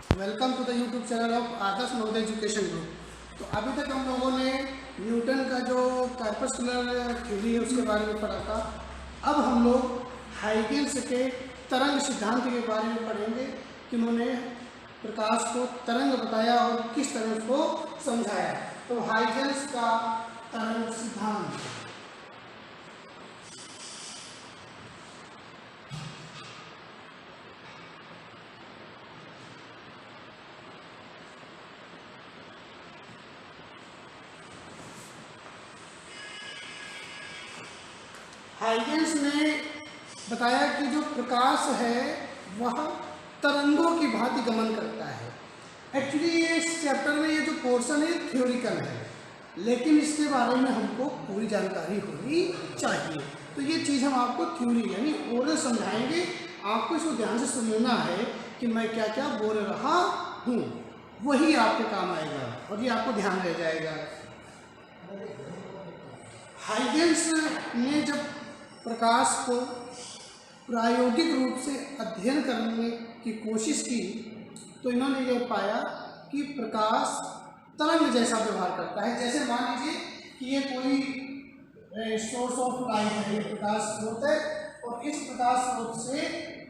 Welcome to the YouTube channel of Adarsh Navodaya education group. तो अभी तक हम लोगों ने न्यूटन का जो कॉर्पस्कुलर थ्योरी है उसके बारे में पढ़ा था। अब हम लोग हाइगेंस के तरंग सिद्धांत के बारे में पढ़ेंगे कि उन्होंने प्रकाश को तरंग बताया और किस तरह उसको समझाया। तो हाइगेंस का तरंग सिद्धांत। हाइगेंस ने बताया कि जो प्रकाश है वह तरंगों की भांति गमन करता है। एक्चुअली ये इस चैप्टर में ये जो पोर्शन है थ्योरिकल है, लेकिन इसके बारे में हमको पूरी जानकारी होनी चाहिए। तो ये चीज़ हम आपको थ्योरी यानी ओरल समझाएंगे। आपको इसको ध्यान से सुनना है कि मैं क्या क्या बोल रहा हूँ, वही आपके काम आएगा और ये आपको ध्यान रह जाएगा। हाइगेंस ने जब प्रकाश को प्रायोगिक रूप से अध्ययन करने की कोशिश की तो इन्होंने ये पाया कि प्रकाश तरंग जैसा व्यवहार करता है। जैसे मान लीजिए कि ये कोई सोर्स ऑफ लाइट है, ये प्रकाश स्रोत है और इस प्रकाश स्रोत से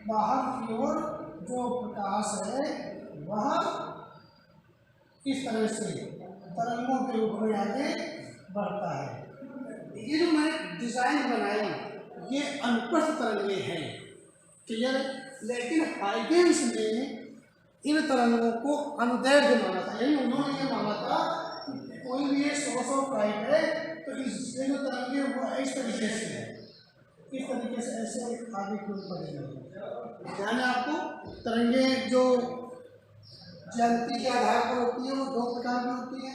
बाहर की ओर जो प्रकाश है वह इस तरह से तरंगों के रूप में आगे बढ़ता है। ये जो मैंने डिज़ाइन बनाई ये अनुप्रस्थ तरंगे हैं, क्लियर। लेकिन हाइगेंस ने इन तरंगों को अनुदैर्ध्य माना था, यानी उन्होंने ये माना था कि कोई भी ये सोर्स ऑफ लाइट है तो इससे जो तरंगे वो इस तरीके से है, इस तरीके से ऐसे आगे की ओर बढ़ेंगे। ध्यान है आपको, तरंगे जो ज्यामिति के आधार पर होती है वो दो प्रकार की होती है।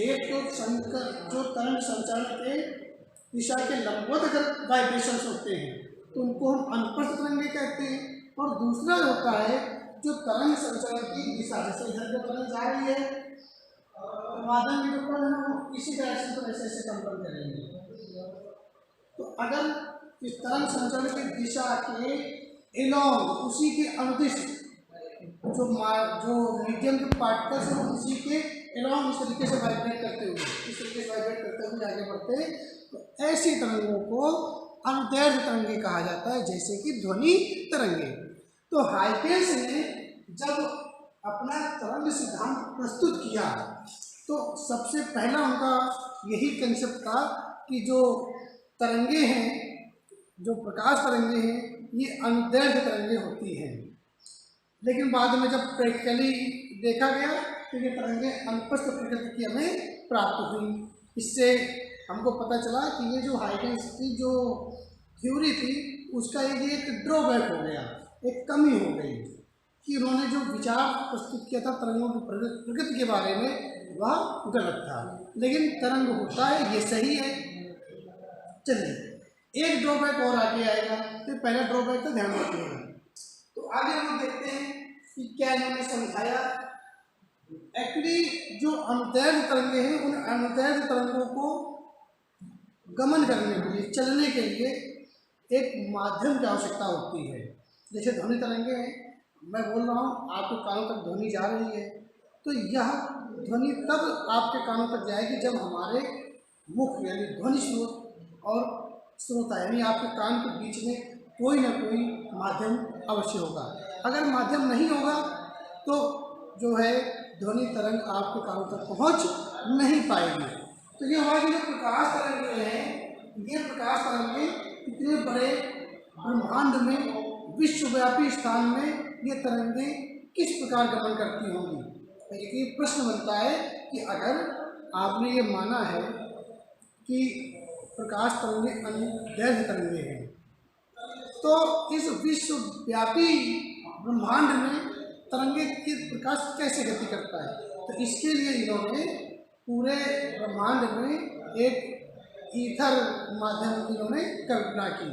एक तो जो तरंग संचरण के दिशा के लंबवत अगर वाइब्रेशंस होते हैं तो उनको हम अनुप्रस्थ तरंगे कहते हैं, और दूसरा होता है जो तरंग संचरण की दिशा, जैसे इधर जो तरंग जा रही है माध्यम के ऊपर है वो इसी डायरेक्शन पर ऐसे ऐसे कंपन करेंगे। तो अगर इस तरंग संचरण की दिशा के एलॉन्ग उसी के अनुदिश जो मीडियम के पार्टिकल्स हैं उसी के एलॉन्ग इस तरीके से वाइब्रेट करते हुए इस तरीके से वाइब्रेट करते हुए आगे बढ़ते हैं, तो ऐसी तरंगों को अनुदैर्ध्य तरंगे कहा जाता है, जैसे कि ध्वनि तरंगे। तो हाइगेंस ने जब अपना तरंग सिद्धांत प्रस्तुत किया तो सबसे पहला उनका यही कंसेप्ट था कि जो तरंगे हैं, जो प्रकाश तरंगे हैं, ये अनुदैर्ध्य तरंगे होती हैं। लेकिन बाद में जब प्रैक्टिकली देखा गया तो ये तरंगे अनुप्रस्थ प्रकृति की हमें प्राप्त हुई। इससे हमको पता चला कि ये जो हाइगेंस की जो थ्योरी थी उसका एक ड्रॉबैक हो गया, एक कमी हो गई कि उन्होंने जो विचार प्रस्तुत किया था तरंगों की प्रकृति के बारे में वह गलत था। लेकिन तरंग होता है ये सही है। चलिए एक ड्रॉबैक और आगे आएगा, तो पहला ड्रॉबैक का ध्यान रखिएगा। तो आगे हम देखते हैं कि क्या इन्होंने समझाया। एक्चुअली जो अनुदैर्ध्य तरंगे हैं उन अनुदैर्ध्य तरंगों को गमन करने के लिए, चलने के लिए एक माध्यम की आवश्यकता होती है। जैसे ध्वनि तरंगे हैं, मैं बोल रहा हूँ आपके कानों तक ध्वनि जा रही है, तो यह ध्वनि तब आपके कानों तक जाएगी जब हमारे मुख यानी ध्वनि स्रोत और श्रोता यानी आपके कान के बीच में कोई ना कोई माध्यम अवश्य होगा। अगर माध्यम नहीं होगा तो जो है ध्वनि तरंग आपके कानों तक पहुंच नहीं पाएगी। तो ये हमारे जो प्रकाश तरंगे हैं, ये प्रकाश तरंगे इतने बड़े ब्रह्मांड में विश्वव्यापी स्थान में ये तरंगे किस प्रकार गमन करती होंगी। एक ये प्रश्न बनता है कि अगर आपने ये माना है कि प्रकाश तरंगे अनुदैर्ध्य तरंगे हैं, तो इस विश्वव्यापी ब्रह्मांड में तरंगे की प्रकाश कैसे गति करता है। तो इसके लिए इन्होंने पूरे ब्रह्मांड में एक ईथर माध्यम की इन्होंने कल्पना की।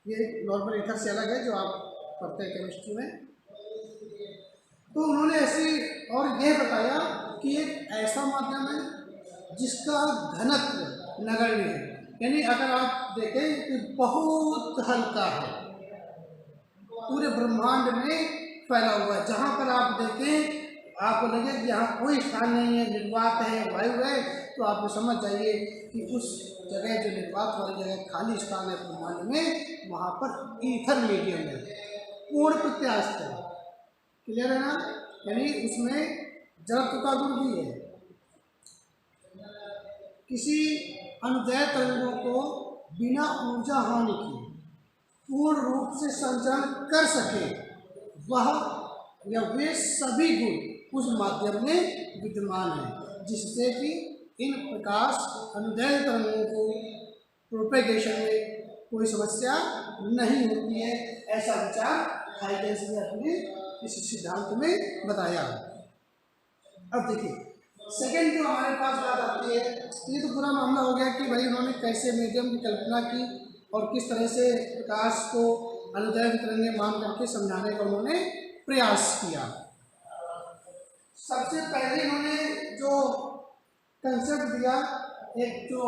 ये नॉर्मल ईथर से अलग है जो आप पढ़ते हैं केमिस्ट्री में। तो उन्होंने ऐसे और यह बताया कि एक ऐसा माध्यम है जिसका घनत्व नगण्य है, यानी अगर आप देखें कि बहुत हल्का है। पूरे ब्रह्मांड में फैला हुआ है। जहाँ पर आप देखें आपको लगे कि यहाँ कोई स्थान नहीं है, निर्वात है, वायु है, तो आप ये समझ जाइए कि उस जगह जो निर्वात वाली जगह खाली स्थान है ब्रह्मांड में, वहाँ पर ईथर मीडियम है, पूर्ण प्रत्यास्थ है। क्लियर है ना? यानी उसमें जड़त्व का गुण भी है। किसी अनुदैर्ध्य तरंगों को बिना ऊर्जा हानि के पूर्ण रूप से संचरण कर सके, वह या वे सभी गुण उस माध्यम में विद्यमान है, जिससे कि इन प्रकाश अनुदैर्ध्य तरंगों को प्रोपेगेशन में कोई समस्या नहीं होती है। ऐसा विचार हाइडेंस ने अपने इस सिद्धांत में बताया। अब देखिए सेकंड जो हमारे पास बात आती है, ये तो पूरा मामला हो गया कि भाई उन्होंने कैसे मीडियम की कल्पना की और किस तरह से प्रकाश को अनुदैर्ध्य तरंगें मान करके समझाने का उन्होंने प्रयास किया। सबसे पहले इन्होंने जो कंसेप्ट दिया, एक जो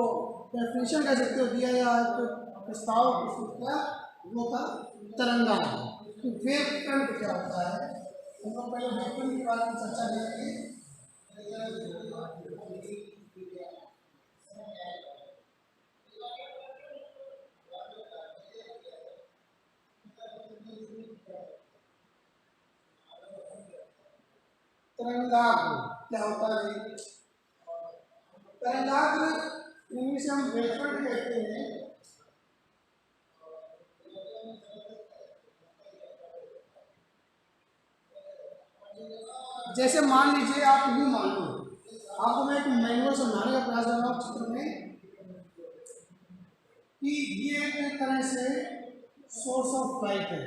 डेफिनेशन का जो दिया या प्रस्ताव प्रस्तुत किया, वो था तरंगांतरण। तो वेव फ्रंट क्या होता है, हम लोग पहले वेव फ्रंट के बारे में चर्चा करेंगे। तरंगाग्र क्या होता है? तरंगाग्र इंग्लिश में हम वेवफ्रंट कहते हैं। जैसे मान लीजिए आप यूँ मान लो, आपको मैं एक मैनुअल समझाने का प्रयास कर रहा हूँ चित्र में, कि ये एक तरह से सोर्स ऑफ लाइट है।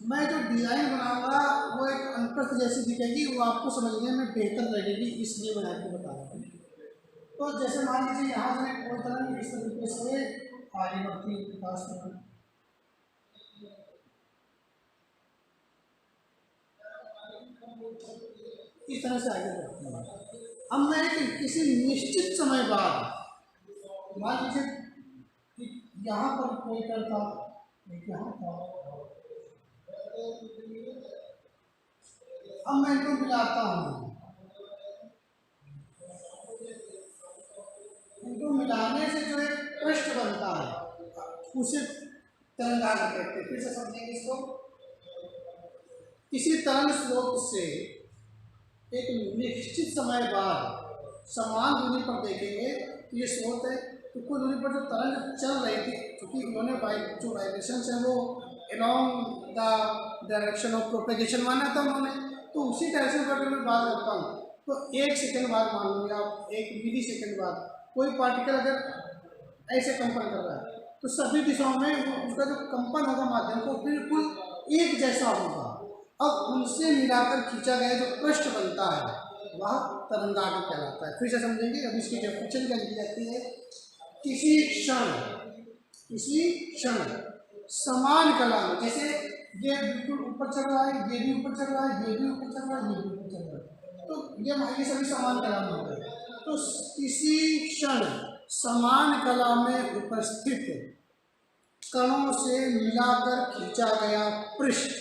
मैं जो डिज़ाइन बनाऊंगा वो एक अनुप्रस्थ जैसी दिखेगी, वो आपको समझने में बेहतर लगेगी, इसलिए मैं आपको बता रहा हूँ। तो जैसे मान लीजिए यहाँ से कोई तरह इस तरीके से आगे बढ़ती है प्रकाश तरंग, इस तरह से आगे बढ़ती है। अब मैं किसी निश्चित समय बाद मान लीजिए कि यहाँ पर कोई करता, यहाँ था, अब मैं इनको मिलाता हूँ, इनको मिलाने से जो एक पृष्ठ बनता है उसे तरंगाग्र कहते हैं। फिर से समझेंगे इसको। किसी तरंग स्रोत से एक निश्चित समय बाद समान दूरी पर देखेंगे तो ये स्रोत है, तो कुछ दूरी पर जो तरंग चल रही थी, क्योंकि उन्होंने जो वाइब्रेशन है वो along the direction of propagation माना था उन्होंने, तो उसी तरह से अगर मैं बात करता हूँ तो 1 सेकंड बाद मान लो या 1 मिली सेकंड बाद कोई पार्टिकल अगर ऐसे कंपन कर रहा है तो सभी दिशाओं में उसका जो कंपन होगा माध्यम को बिल्कुल एक जैसा होगा। अब उनसे मिलाकर खींचा गया जो पृष्ठ बनता है वह तरंगाग्र कहलाता है। फिर से समझेंगे। अब इसकी डेफिनेशन क्या दी जाती है? किसी क्षण समान कला में, जैसे ये बिल्कुल ऊपर चल रहा है, ये भी ऊपर चल रहा है, ये भी ऊपर चल रहा है, ये भी ऊपर चल रहा है, तो ये सभी समान कला में हो गए। तो किसी क्षण समान कला में उपस्थित कणों से मिलाकर खींचा गया पृष्ठ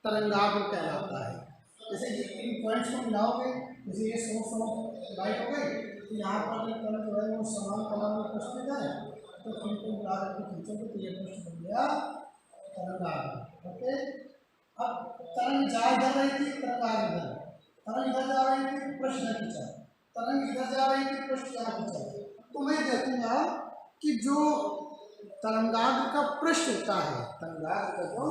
तरंगाग्र कहलाता है। जैसे इन पॉइंट्स को मिलाओगे, जैसे ये सोर्स ऑफ लाइट हो गए, तो यहाँ पर जो कण जो है वो समान कला में उपस्थित है, तो इनको मिलाकर के खींचोगे तो ये पृष्ठ बन गया तरंगाग्र। ओके, अब तरंग जा इधर रही थी, तरंगाग्र इधर, तरंग इधर जा रही थी, पृष्ठ ने खींचा, तरंग इधर जा रही थी, पृष्ठ यहाँ खींचा। तो मैं देखूंगा कि जो तरंगाग्र का पृष्ठ होता है, तरंगाग्र का जो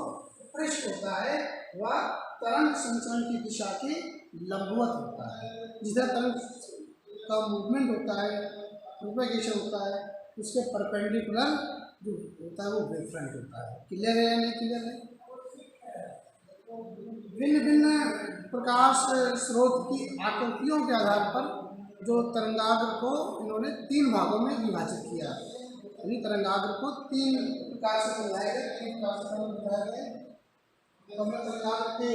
पृष्ठ होता है वह तरंग संचरण की दिशा के लंबवत होता है। जिस तरह तरंग का मूवमेंट होता है, प्रोपेगेशन होता है, उसके परपेंडिकुलर जो होता है वो वेव फ्रंट होता है। क्लियर है या नहीं क्लियर है? भिन्न भिन्न प्रकाश स्रोत की आकृतियों के आधार पर जो तरंगाग्र को इन्होंने 3 भागों में विभाजित किया। यानी तरंगाग्र को 3 प्रकार से समझाया गया, 3 प्रकार से समझाया गया। तो मैं तरंगाग्र के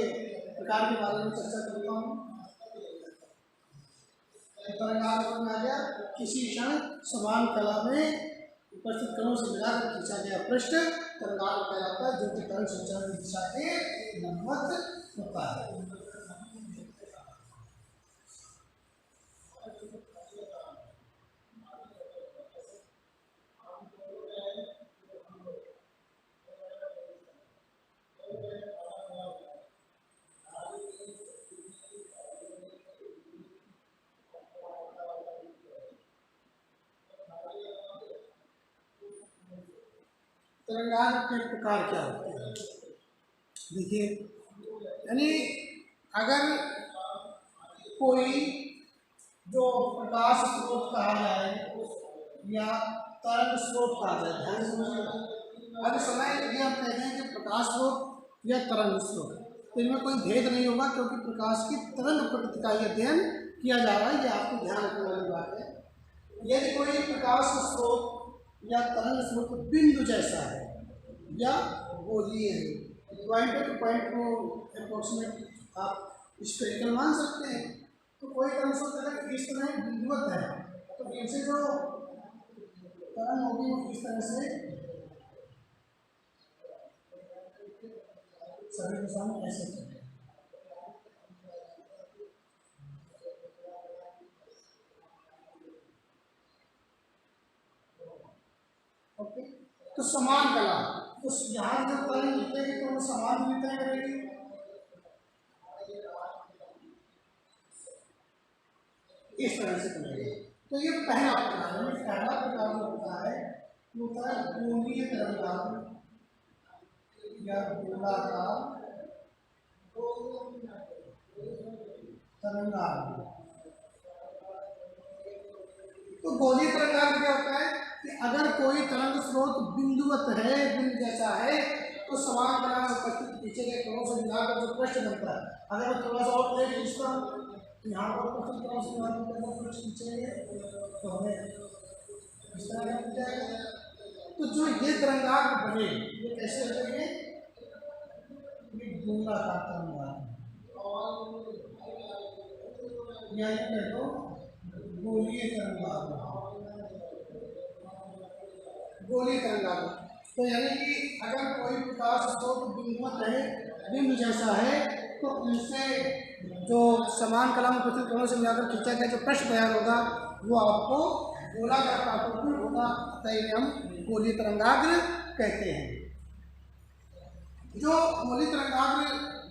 प्रकार के बारे में चर्चा करता हूँ। तरंगाग्र में आ गया किसी क्षण समान कला में उपस्थित कणों से मिलाकर खींचा गया पृष्ठ तरंगाग्र कहलाता है, जो कि तरंग संचालन की दिशा के लंबवत होता है। तरंगाग्र के प्रकार क्या होते हैं? देखिए, यानी अगर कोई जो प्रकाश स्रोत कहा जाए या तरंग स्रोत कहा जाए, ध्यान से समझिएगा। अगर समय यदि हम कहते हैं कि प्रकाश स्रोत या तरंग स्रोत, तो इनमें कोई भेद नहीं होगा, क्योंकि प्रकाश की तरंग प्रकृति का ही अध्ययन किया जा रहा है। ये आपको ध्यान रखने वाली बात है। यदि कोई प्रकाश स्रोत या तरंग स्रोत बिंदु जैसा है या गोलीय है, पॉइंट टू पॉइंट को अप्रोक्सीमेट आप स्फेरिकल मान सकते हैं, तो कोई तरंग स्रोत अगर इस तरह बिंदुवत है तो इनसे जो तरंग होगी वो इस तरह से सभी के सामने ऐसे करें। ओके, तो समान कला, तो यहाँ जब तरंग निकलेगी तो वो समान वितरण करेगी। इस तरह से करेगी। तो ये पहला प्रकार है। पहला प्रकार जो होता है वो होता है गोलीय तरंगाग्र या गोलाकार तरंगाग्र। तो गोलीय तरंगाग्र क्या होता है कि अगर कोई तरंग स्रोत बिंदुवत है, बिंदु जैसा है, तो समान कला में उपस्थित पीछे के कणों से मिलाकर जो पृष्ठ बनता है, अगर मैं थोड़ा सा और प्लेट खींचता हूँ, यहाँ पर उपस्थित कणों से मिलाकर पृष्ठ खींचेंगे तो हमें इस तरह का मिल जाएगा। तो जो ये तरंगाग्र बने, ये कैसे बनेंगे? ये गोलाकार तरंगाग्र या ये कह दो गोलीय तरंगाग्र। गोलीय तरंगाग्र, तो यानी कि अगर कोई प्रकाश स्रोत बिंदुवत है, बिंदु जैसा है, तो उनसे जो समान कला में उपस्थित कणों से मिलाकर खींचा गया जो पृष्ठ तैयार होगा वो आपको गोलाकार आकृति होगा, अतः हम गोलीय तरंगाग्र कहते हैं। जो गोलीय तरंगाग्र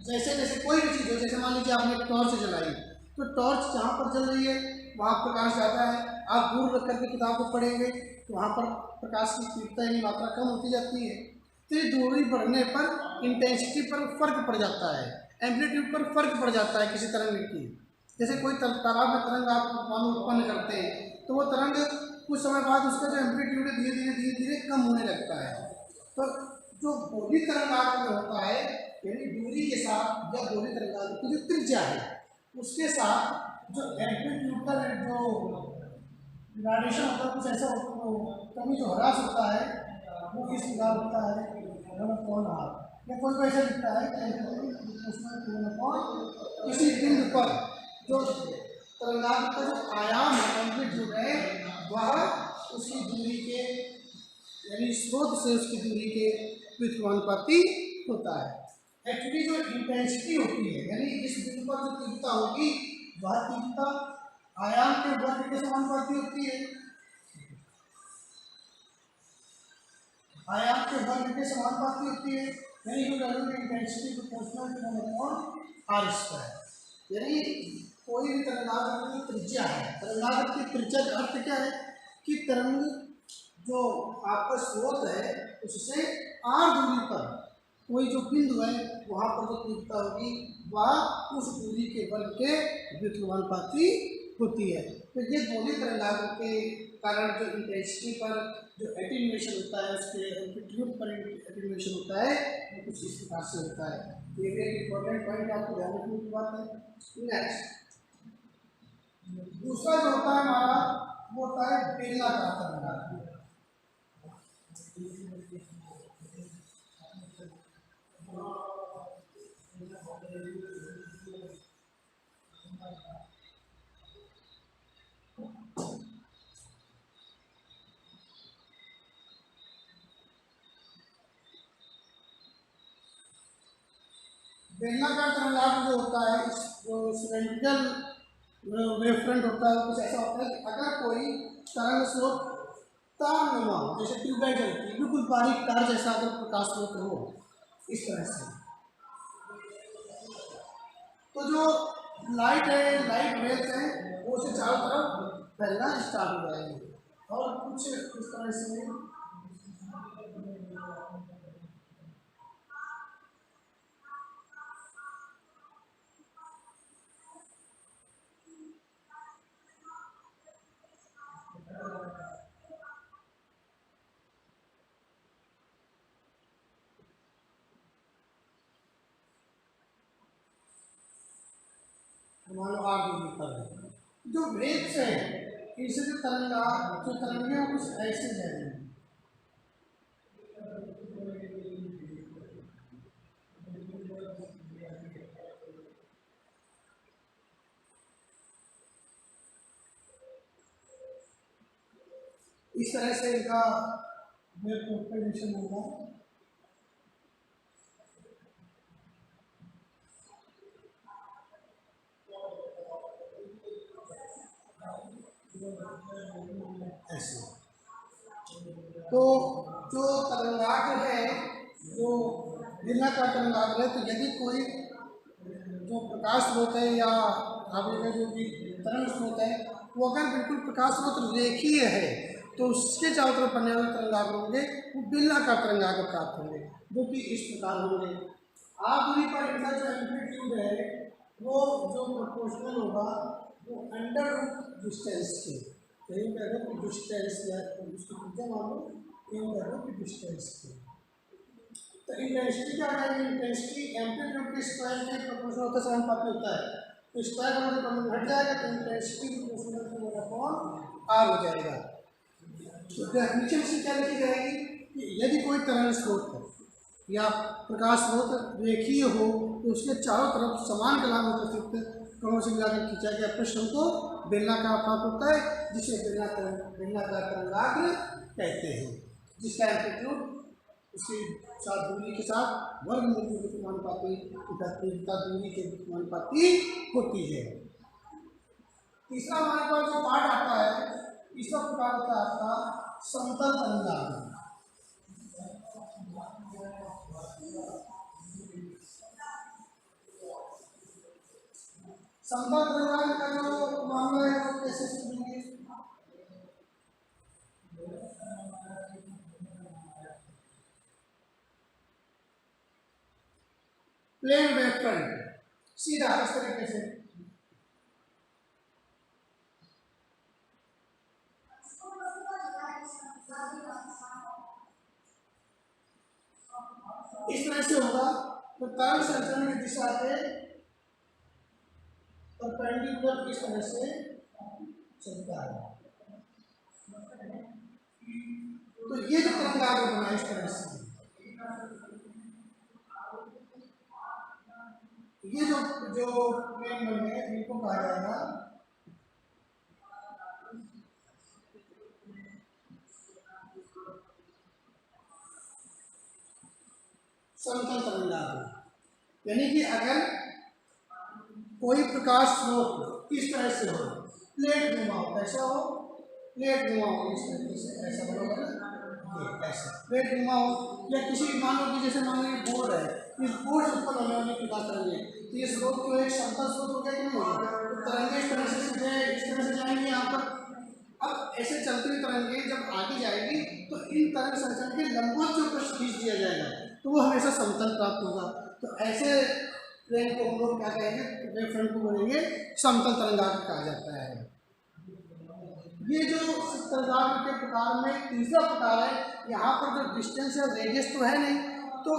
जैसे जैसे कोई भी चीज़ हो, जैसे मान लीजिए आपने टॉर्च जलाई, तो टॉर्च जहाँ पर जल रही है वहाँ प्रकाश जाता है, आप दूर रख करके किताब को पढ़ेंगे तो वहाँ पर प्रकाश की तीव्रता यानी मात्रा कम होती जाती है। तो दूरी बढ़ने पर इंटेंसिटी पर फर्क पड़ जाता है, एम्पलीट्यूड पर फर्क पड़ जाता है किसी तरंग की। जैसे कोई तालाब में तरंग आप मानो उत्पन्न करते हैं, तो वो तरंग कुछ समय बाद उसका जो एम्पलीट्यूड है धीरे धीरे कम होने लगता है। तो जो गोलीय तरंगाग्र में होता है, यानी दूरी के साथ या गोलीय तरंगाग्र की जो त्रिज्या है उसके साथ जो एम्पलीट्यूड का जो ग्रेडेशन होता है, कुछ ऐसा कमी जो ह्रास होता है वो किस प्रकार होता है, या कोई को ऐसा दिखता है किसी बिंदु पर जो तरंगाग्र का जो आयाम है, एम्पलीट्यूड है, वह उसकी दूरी के यानी स्रोत से उसकी दूरी के व्युत्क्रमानुपाती होता है। एक्चुअली जो इंटेंसिटी होती है, यानी इस बिंदु पर जो तीव्रता होगी वह तीव्रता आयाम के वर्ग के समानुपाती होती है, आयाम के वर्ग के समानुपाती होती है, यानी intensity proportional to R square. यानी कोई भी तरंगाग्र की त्रिज्या है, तरंगाग्र की त्रिज्या का अर्थ क्या है कि तरंग जो आपका स्रोत है उससे आर दूरी पर कोई जो बिंदु है वहाँ पर जो तीव्रता होगी वह उस दूरी के वर्ग के व्युत्क्रमानुपाती होती है। तो ये गोलीय तरंगाग्र के कारण जो इंटेंसिटी पर जो एटेन्यूएशन होता है, उसके एम्पलीट्यूड पर एटेन्यूएशन होता है, वो कुछ इस प्रकार से होता है। ये भी एक इम्पोर्टेंट पॉइंट आपको ध्यान रखने की बात है। नेक्स्ट दूसरा जो होता है हमारा वो होता है बेलनाकार तरंगाग्र। बेलनाकार तरंगाग्र जो होता है, इस जो सिलेंड्रिकल वेव फ्रंट होता है, कुछ ऐसा होता है कि अगर कोई तरंग स्रोत तारनुमा हो, जैसे ट्यूबलाइट जलती है, बिल्कुल बारीक तार जैसा अगर प्रकाश स्रोत हो इस तरह से, तो जो लाइट है, लाइट वेव्स हैं, वो से चारों तरफ फैलना स्टार्ट हो जाएंगे और कुछ इस तरह से मान लो 8 डिग्री पर है। जो वेव्स है, इसे जो तरंगे हैं, कुछ ऐसे जाएंगे। इस तरह से इनका वेव प्रोपगेशन होगा। ऐसे तो जो तरंगाग्र है, जो बेलनाकार तरंगाग्र है, तो यदि कोई जो प्रकाश स्रोत है या आपके जो भी तरंग स्रोत है, वो अगर बिल्कुल प्रकाश स्रोत रेखीय है, तो उसके चारों तरफ बनने वाले तरंगाग्र होंगे वो बेलनाकार तरंगाग्र प्राप्त होंगे, जो कि इस प्रकार होंगे। दूरी पर इनका जो एम्पलीट्यूड है वो जो प्रोपोर्शनल होगा वो अंडर रूट डिस्टेंस के, कहीं कह दो कि डिस्टेंस या उसकी पूजा मान लो, कहीं कह दो कि डिस्टेंस के। तो इंटेंसिटी क्या है? इंटेंसिटी एम्पलीट्यूड के स्क्वायर के प्रोपोर्शनल होता है, समानुपाती होता है। तो स्क्वायर का मतलब घट जाएगा, तो इंटेंसिटी प्रोपोर्शनल टू 1/r हो जाएगा। तो डेफिनेशन से क्या लिखी जाएगी कि यदि कोई तरंग स्रोत है या प्रकाश स्रोत रेखीय हो, तो उसके चारों तरफ समान कलाम उपस्थित कणों से मिलाकर खींचा गया पृष्ठ को बेलनाकार प्राप्त होता है, जिसे बेलनाकार तरंगाग्र कहते हैं, जिसका एम्पलीट्यूड उसकी साथ दूरी के साथ वर्गमूल के समानुपाती तथा दूरी के समानुपाती होती है। तीसरा हमारे पास जो पार्ट आता है, तीसरा प्रकार होता है आपका समतल तरंगाग्र। समतल तरंगाग्र का जो मामला है वो कैसे समझेंगे? प्लेन वेव फ्रंट सीधा इस तरीके से इस तरह से होगा, तो तरंग संचरण की दिशा पे परपेंडिकुलर इस तरह से चलता है। तो ये जो तरंगाग्र बना इस तरह से, ये जो प्लेन बन गए इनको कहा जाएगा समतल तरंगाग्र। यानी कि अगर कोई प्रकाश स्रोत इस तरह से हो, प्लेट नुमा हो, ऐसा हो, प्लेट नुमा हो इस तरीके से, ऐसा बरोबर है, ये ऐसा प्लेट नुमा हो, या किसी मान लो कि जैसे मान लो ये बोर्ड है, इस बोर्ड से उत्पन्न होने वाली प्रकाश तरंगें, तो ये स्रोत तो एक समतल स्रोत हो गया कि नहीं होगा? तो तरंगें इस तरह से सीधे इस तरह से जाएंगी यहाँ पर। अब ऐसे चलती हुई तरंगें जब आगे जाएगी तो इन तरंग संचरण के लंबवत जो पृष्ठ खींच दिया जाएगा, तो वो हमेशा समतल प्राप्त होगा। तो ऐसे प्लेन को हम लोग क्या कहेंगे, वेव फ्रंट को बोलेंगे समतल तरंगाग्र कहा जाता है। ये जो तरंगाग्र के प्रकार में तीसरा प्रकार है, यहाँ पर जो डिस्टेंस या रेडियस तो है नहीं, तो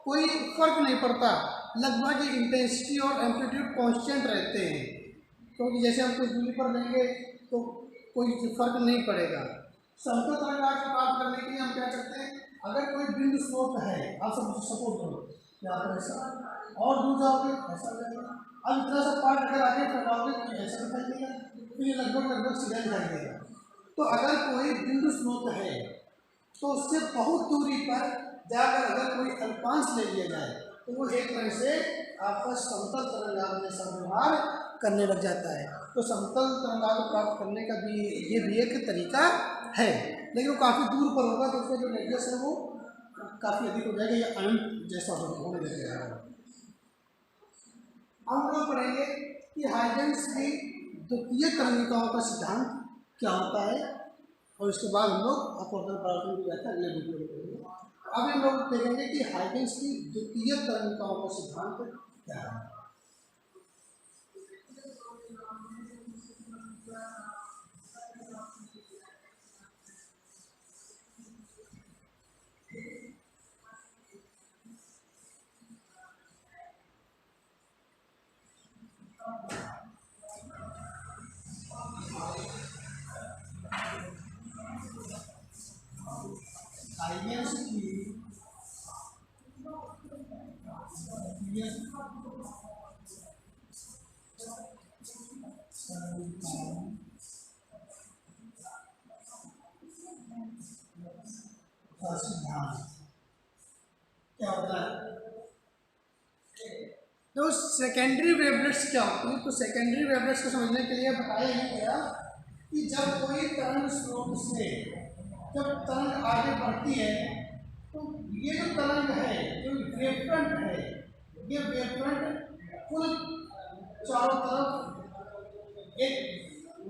कोई फर्क नहीं पड़ता, लगभग इंटेंसिटी और एम्पलीट्यूड कांस्टेंट रहते हैं, क्योंकि जैसे हम कुछ दूरी पर लेंगे तो कोई फर्क नहीं पड़ेगा। समतल तरंगाग्र प्राप्त करने के लिए हम क्या करते हैं, अगर कोई बिंदु स्रोत है, आप सब सपोज करो यहाँ पर ऐसा, और दूर जाओगे ऐसा लगेगा, अब इतना सा पार्ट अगर आगे फैलाओगे तो ऐसा दिखाई देगा, तो ये लगभग सीधा दिखाई देगा। तो अगर कोई बिंदु स्रोत है तो उससे बहुत दूरी पर जाकर अगर कोई अल्पांश ले लिया जाए, तो वो एक तरह से आपका समतल तरंगाग्र जैसा व्यवहार करने लग जाता है। तो समतल तरंगाग्र प्राप्त करने का भी ये भी एक तरीका है, लेकिन वो काफ़ी दूर पर होगा तो उसका जो रेडियस है वो काफ़ी अधिक हो जाएगा, या अनंत जैसा होने लगेगा। हम लोग पढ़ेंगे कि हाइजेंस की द्वितीय तरंगिकाओं का सिद्धांत क्या होता है, और इसके बाद हम लोग अपवर्तन परावर्तन की व्याख्या अगले वीडियो में करेंगे। अब हम लोग देखेंगे कि हाइजेंस की द्वितीय तरंगिकाओं का सिद्धांत क्या है। हाइजेंस की सिद्धांत क्या होता है? तो सेकेंडरी वेवलेट्स क्या होती है? तो सेकेंडरी वेवलेट्स को समझने के लिए बताया ही गया कि जब कोई तरंग स्रोत से जब तरंग आगे बढ़ती है तो ये जो तरंग है, जो वेवफ्रंट है, ये वेवफ्रंट कुल चारों तरफ एक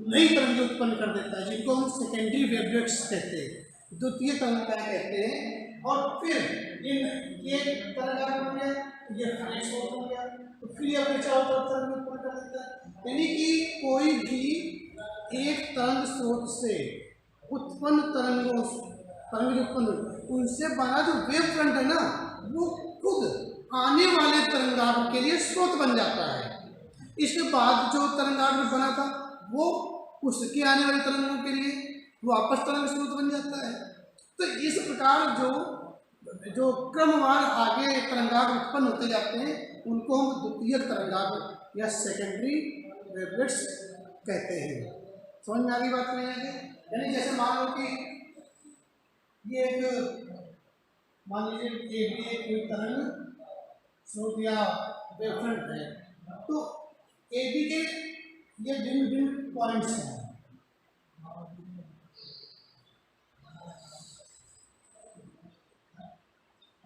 नई तरंग उत्पन्न कर देता है, जिनको हम सेकेंडरी वेवलेट्स कहते हैं, द्वितीय तरंगिकाएं कहते हैं। और फिर ये तरंग बन गया, ये फ्लैश स्रोत हो गया, तो फिर ये अपने चारों तरफ तरंग उत्पन्न कर देता है। यानी कि कोई भी एक तरंग स्रोत से उत्पन्न तरंगों तरंग उत्पन्न उनसे बना जो वेव फ्रंट है ना, वो खुद आने वाले तरंगाग्र के लिए स्रोत बन जाता है। इसके बाद जो तरंगाग्र बना था वो उसके आने वाले तरंगों के लिए वापस तरंग स्रोत बन जाता है। तो इस प्रकार जो क्रमवार आगे तरंगाग्र उत्पन्न होते जाते हैं उनको हम द्वितीय तरंगाग्र या सेकेंडरी वेवलेट्स कहते हैं। समझ में आ गई बात नहीं आगे? यानी जैसे मान लो कि ये एक मान लीजिए एक तरंग स्रोत या वेवफ्रंट है, तो ए बी के ये भिन्न भिन्न पॉइंट्स हैं।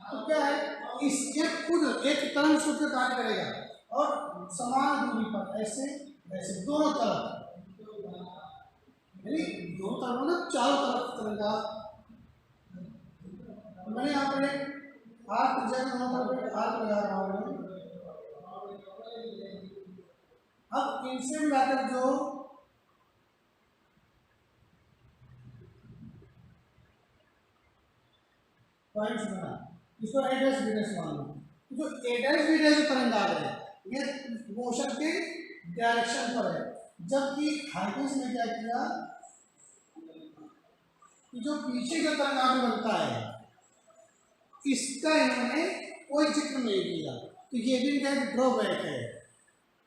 तो क्या है, इसके खुद एक तरंग स्रोत का कार्य करेगा और समान दूरी पर ऐसे ऐसे दोनों तरफ, यानी दोनों तरफ मतलब चारों तरफ तरंगा। मैंने यहाँ पर एक आर्क लगा रहा हूँ। अब इनसे मिलाकर जो पॉइंट्स बना इसको ए डैश बी डैश मान लो। जो ए डैश बी डैश तरंगाग्र है ये मोशन के डायरेक्शन पर है, जबकि हाइजेंस ने क्या किया कि जो पीछे का तरंगाग्र बनता है इसका इन्होंने कोई जिक्र नहीं किया। तो ये भी इनका एक ड्रॉबैक है।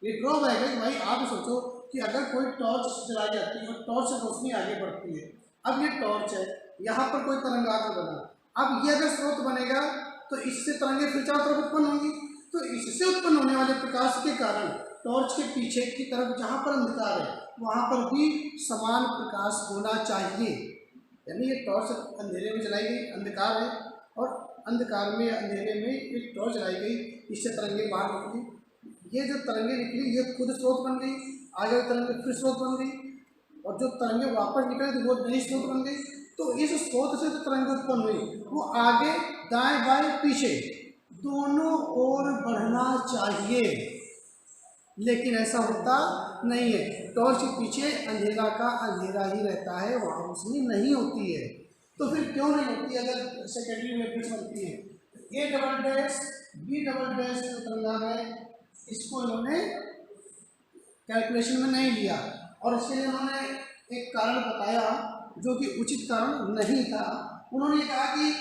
ये ड्रॉबैक है कि भाई आप सोचो कि अगर कोई टॉर्च जलाई जाती है और टॉर्च से रोशनी आगे बढ़ती है, अब ये टॉर्च है, यहाँ पर कोई तरंगाग्र बना, अब ये अगर स्रोत बनेगा तो इससे तरंगे फिर चारों तरफ उत्पन्न होंगी। तो इससे उत्पन्न होने वाले प्रकाश के कारण टॉर्च के पीछे की तरफ जहाँ पर अंधकार है वहाँ पर भी समान प्रकाश होना चाहिए। यानी ये टॉर्च अंधेरे में जलाई गई, अंधकार है, और अंधकार में अंधेरे में एक टॉर्च जलाई गई, इससे तरंगे बाहर निकली। ये जो तरंगे निकली ये खुद स्रोत बन गई, आगे तरंगे फिर स्रोत बन गई, और जो तरंगे वापस निकले तो वो नई स्रोत बन गई। तो इस स्रोत से जो तरंगे उत्पन्न हुई वो आगे दाएं बाएं पीछे दोनों ओर बढ़ना चाहिए, लेकिन ऐसा होता नहीं है। टॉर्च के पीछे अंधेरा का अंधेरा ही रहता है, वहाँ रोशनी नहीं होती है। तो फिर क्यों नहीं होती? अगर सेकेंडरी वेवलेट्स बनती है, A double dash B double dash जो तरंगाग्र है इसको इन्होंने कैलकुलेशन में नहीं लिया, और इसके लिए उन्होंने एक कारण बताया जो कि उचित कारण नहीं था। उन्होंने कहा कि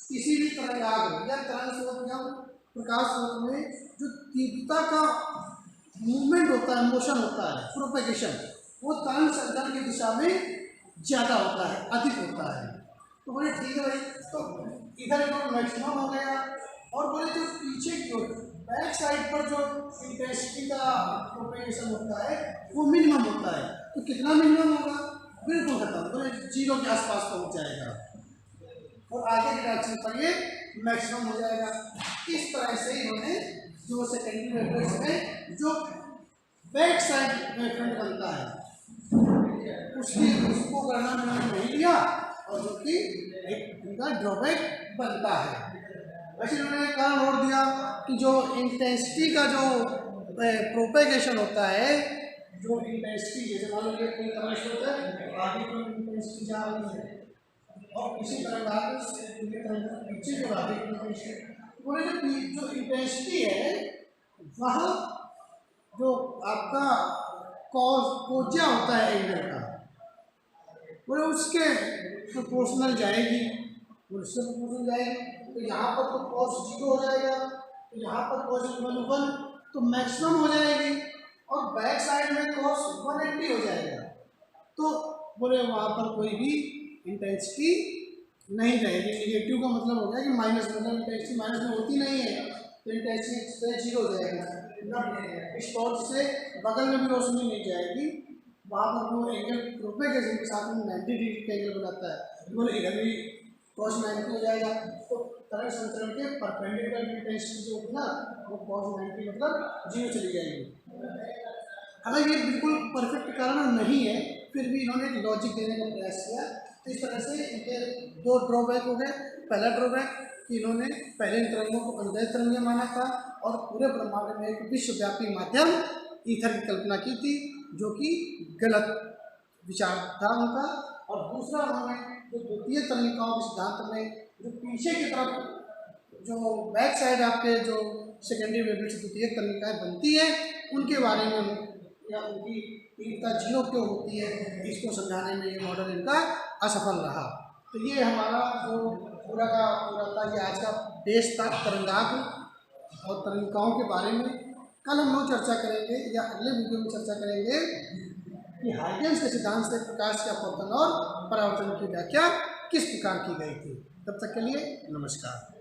किसी भी तरंगाग्र या तरंग स्रोत या प्रकाश स्रोत में जो तीव्रता का मूवमेंट होता है, मोशन होता है, प्रोपेगेशन, वो तरंग संचरण की दिशा में ज़्यादा होता है, अधिक होता है। तो बोले ठीक है भाई, तो इधर मैक्सिमम हो गया, और बोले जो पीछे जो बैक साइड पर जो इंटेंसिटी का प्रोपेगेशन होता है वो मिनिमम होता है। तो कितना मिनिमम होगा? बिल्कुल खत्म, बोले 0 के आसपास पहुंच जाएगा और आगे के डायरेक्शन पर ये मैक्सिमम हो जाएगा। इस तरह से इन्होंने जो सेकेंडरी वेवलेंथ में जो बैक साइड वेवफ्रंट बनता है उसको गणना में नहीं लिया और जो कि एक इनका ड्रॉबैक बनता है। वैसे इन्होंने कारण और दिया कि जो इंटेंसिटी का जो प्रोपेगेशन होता है, जो इंटेंसिटी जैसे मान लीजिए कोई तरंग स्रोत है, आगे तो इंटेंसिटी जा रही है और इसी तरह पीछे जो आगे की इंटेंसिटी, बोले जो इंटेंसिटी है वह जो आपका कोज्या होता है एंगल का, बोले उसके प्रोपोर्शनल जाएगी, उससे प्रोपोर्शनल जाएगी। तो यहाँ पर तो कॉस 0 हो जाएगा, तो यहाँ पर कॉस 1 तो मैक्सिमम हो जाएगी और बैक साइड में कॉस 180 हो जाएगा। तो बोले वहाँ पर कोई भी इंटेंसिटी नहीं रहेगी। निगेटिव का मतलब हो गया कि माइनस, मतलब इंटेंसिटी माइनस में होती नहीं है, तो इंटेंसिटी 0 हो जाएगा। इस टॉर्च से बगल में भी रोशनी नहीं जाएगी, वहाँ पर वो एंगल प्रोपेगेशन के साथ में 90 डिग्री का एंगल बनाता है, बोले इधर भी कॉस 90 हो जाएगा। तो तरंग संचरण के परपेंडिकुलर इंटेंसिटी जो होगी ना वो कॉस 90 मतलब 0 चली जाएगी। हालांकि ये बिल्कुल परफेक्ट कारण नहीं है, फिर भी इन्होंने एक लॉजिक देने का प्रयास किया। तो इस तरह से इनके 2 ड्रॉबैक हो गए। पहला ड्रॉबैक कि इन्होंने पहले इन तरंगों को अनुदैर्ध्य तरंगें माना था और पूरे ब्रह्मांड में एक विश्वव्यापी माध्यम ईथर की कल्पना की थी, जो कि गलत विचार था उनका। और दूसरा उन्होंने जो द्वितीय तरणिकाओं के सिद्धांत में जो पीछे की तरफ जो बैक साइड आपके जो सेकेंडरी वेवलेंथ से द्वितीय तरणिकाएँ बनती है उनके बारे में या उनकी तीव्रता 0 क्यों होती है, इसको समझाने में ये मॉडल इनका असफल रहा। तो ये हमारा जो पूरा का पूरा था, ये आज का बेस था तरंगाग्र और तरणिकाओं के बारे में। कल हम लोग चर्चा करेंगे या अगले वीडियो में चर्चा करेंगे कि हाइजेंस के सिद्धांत से प्रकाश के अपवर्तन और परावर्तन की व्याख्या किस प्रकार की गई थी। तब तक के लिए नमस्कार।